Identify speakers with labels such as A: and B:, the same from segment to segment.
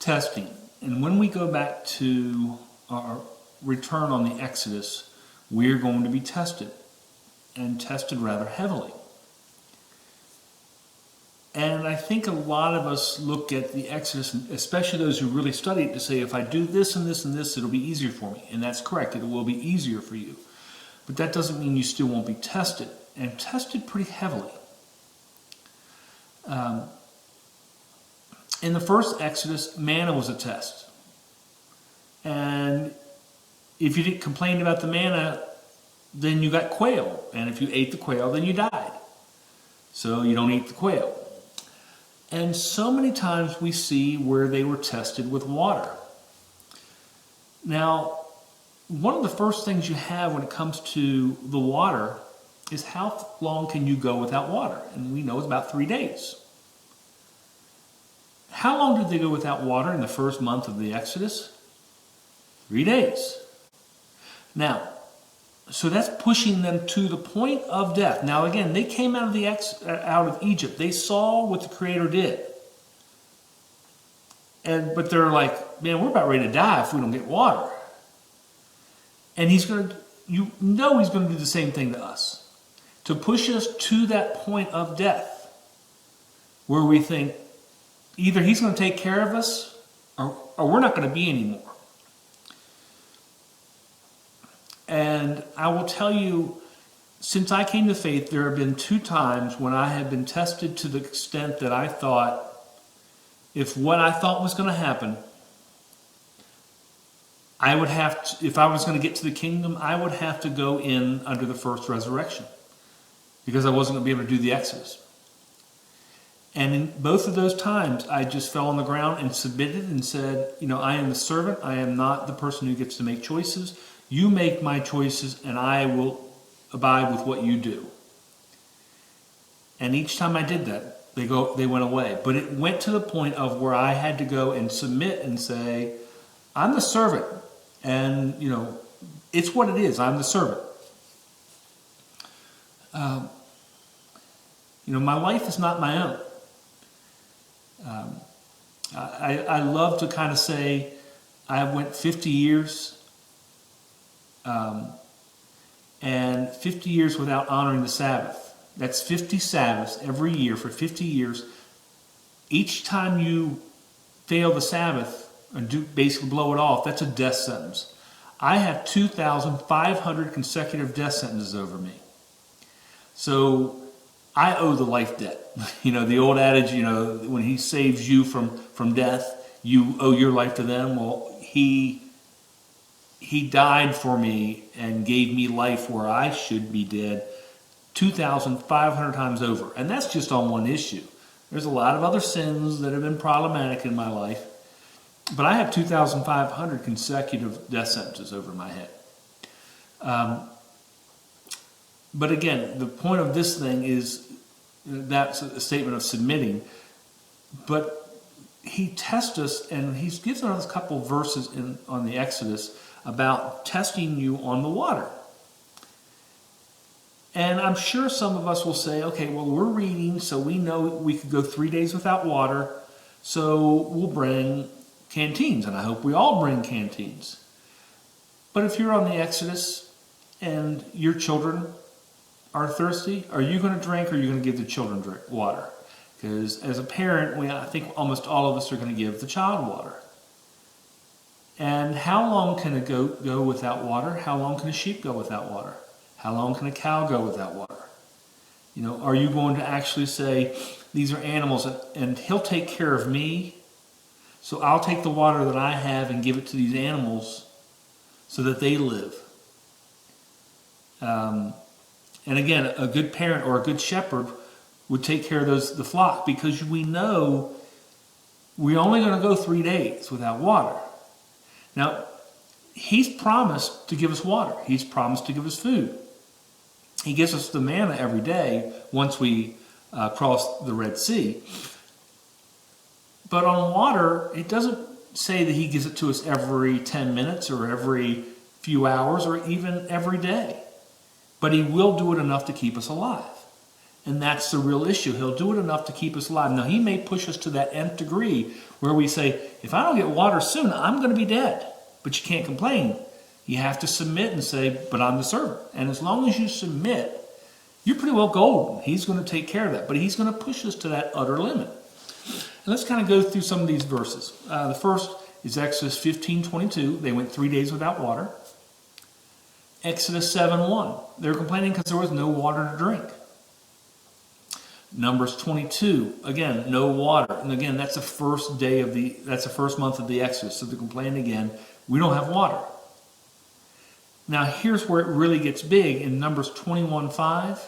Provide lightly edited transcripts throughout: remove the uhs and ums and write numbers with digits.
A: testing. And when we go back to our return on the Exodus, we're going to be tested, and tested rather heavily. And I think a lot of us look at the Exodus, especially those who really study it, to say, if I do this and this and this, it'll be easier for me. And that's correct, it will be easier for you. But that doesn't mean you still won't be tested, and tested pretty heavily. In the first Exodus, manna was a test. And if you didn't complain about the manna, then you got quail. And if you ate the quail, then you died. So you don't eat the quail. And so many times we see where they were tested with water. Now, one of the first things you have when it comes to the water is how long can you go without water? And we know it's about 3 days. How long did they go without water in the first month of the Exodus? 3 days. Now, so that's pushing them to the point of death. Now again, they came out of Egypt. They saw what the Creator did. But they're like, man, we're about ready to die if we don't get water. And he's going to do the same thing to us. To push us to that point of death, where we think either he's going to take care of us, or we're not going to be anymore. And I will tell you, since I came to faith, there have been 2 times when I have been tested to the extent that I thought, if what I thought was going to happen, I would have to, if I was going to get to the kingdom, I would have to go in under the first resurrection, because I wasn't going to be able to do the Exodus. And in both of those times, I just fell on the ground and submitted and said, I am the servant. I am not the person who gets to make choices. You make my choices, and I will abide with what you do. And each time I did that, they went away. But it went to the point of where I had to go and submit and say, I'm the servant. And, it's what it is. I'm the servant. My life is not my own. I love to kind of say I went 50 years and 50 years without honoring the Sabbath. That's 50 Sabbaths every year for 50 years. Each time you fail the Sabbath and basically blow it off, that's a death sentence. I have 2,500 consecutive death sentences over me. So I owe the life debt. The old adage, when he saves you from death, you owe your life to them. Well, he died for me and gave me life where I should be dead 2,500 times over. And that's just on one issue. There's a lot of other sins that have been problematic in my life. But I have 2,500 consecutive death sentences over my head. But again, the point of this thing is that's a statement of submitting. But he tests us, and he gives us a couple verses on the Exodus about testing you on the water. And I'm sure some of us will say, okay, well, we're reading, so we know we could go 3 days without water, so we'll bring canteens, and I hope we all bring canteens. But if you're on the Exodus and your children are thirsty, are you going to drink, or are you going to give the children water? Because as a parent, I think almost all of us are going to give the child water. And how long can a goat go without water? How long can a sheep go without water? How long can a cow go without water? Are you going to actually say, these are animals and he'll take care of me, so I'll take the water that I have and give it to these animals so that they live? And again, a good parent or a good shepherd would take care of the flock, because we know we're only going to go 3 days without water. Now, he's promised to give us water. He's promised to give us food. He gives us the manna every day once we cross the Red Sea. But on water, it doesn't say that he gives it to us every 10 minutes or every few hours or even every day. But he will do it enough to keep us alive. And that's the real issue. He'll do it enough to keep us alive. Now, he may push us to that nth degree where we say, if I don't get water soon, I'm going to be dead. But you can't complain. You have to submit and say, but I'm the servant. And as long as you submit, you're pretty well golden. He's going to take care of that. But he's going to push us to that utter limit. And let's kind of go through some of these verses. The first is Exodus 15:22. They went 3 days without water. Exodus 7:1. They were complaining because there was no water to drink. Numbers 22, again, no water. And again, that's the first month of the Exodus. So they're complaining again, we don't have water. Now here's where it really gets big in Numbers 21:5.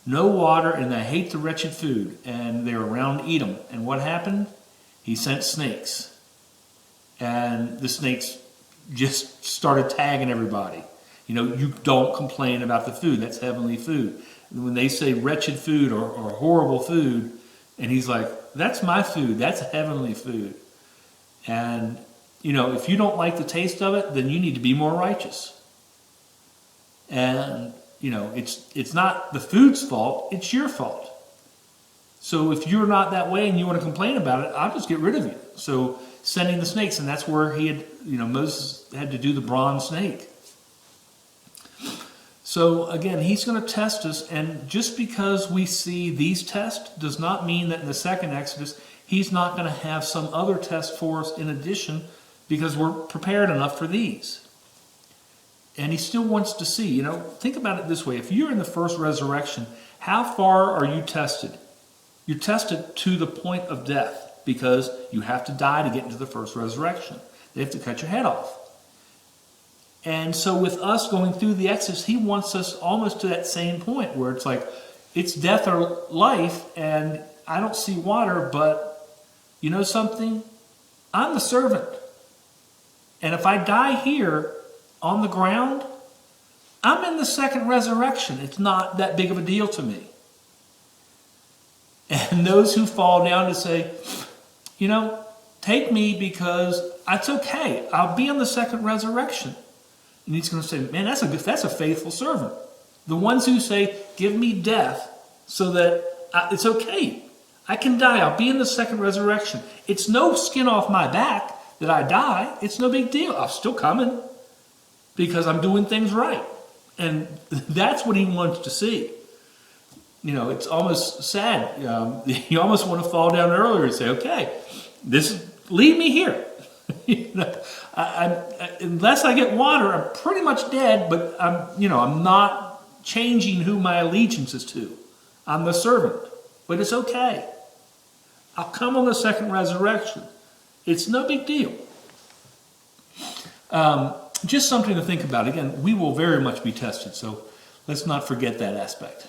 A: No water, and they hate the wretched food. And they're around Edom. And what happened? He sent snakes. And the snakes just started tagging everybody. You know, you don't complain about the food. That's heavenly food. When they say wretched food or horrible food, and he's like, that's my food. That's heavenly food. And, you know, if you don't like the taste of it, then you need to be more righteous. And, you know, it's not the food's fault. It's your fault. So if you're not that way and you want to complain about it, I'll just get rid of you. So sending the snakes, and that's where Moses had to do the bronze snake. So again, he's going to test us, and just because we see these tests does not mean that in the second Exodus, he's not going to have some other test for us in addition, because we're prepared enough for these. And he still wants to see, you know, think about it this way. If you're in the first resurrection, how far are you tested? You're tested to the point of death, because you have to die to get into the first resurrection. They have to cut your head off. And so with us going through the Exodus, he wants us almost to that same point where it's like, it's death or life, and I don't see water, but you know something? I'm the servant. And if I die here on the ground, I'm in the second resurrection. It's not that big of a deal to me. And those who fall down to say, you know, take me because it's okay. I'll be in the second resurrection. And he's going to say, man, that's a faithful servant. The ones who say, give me death so that it's okay. I can die. I'll be in the second resurrection. It's no skin off my back that I die. It's no big deal. I'm still coming because I'm doing things right. And that's what he wants to see. You know, it's almost sad. You almost want to fall down earlier and say, okay, leave me here. You know, unless I get water, I'm pretty much dead, but I'm not changing who my allegiance is to. I'm the servant, but it's okay. I'll come on the second resurrection. It's no big deal. Just something to think about. Again, we will very much be tested, so let's not forget that aspect.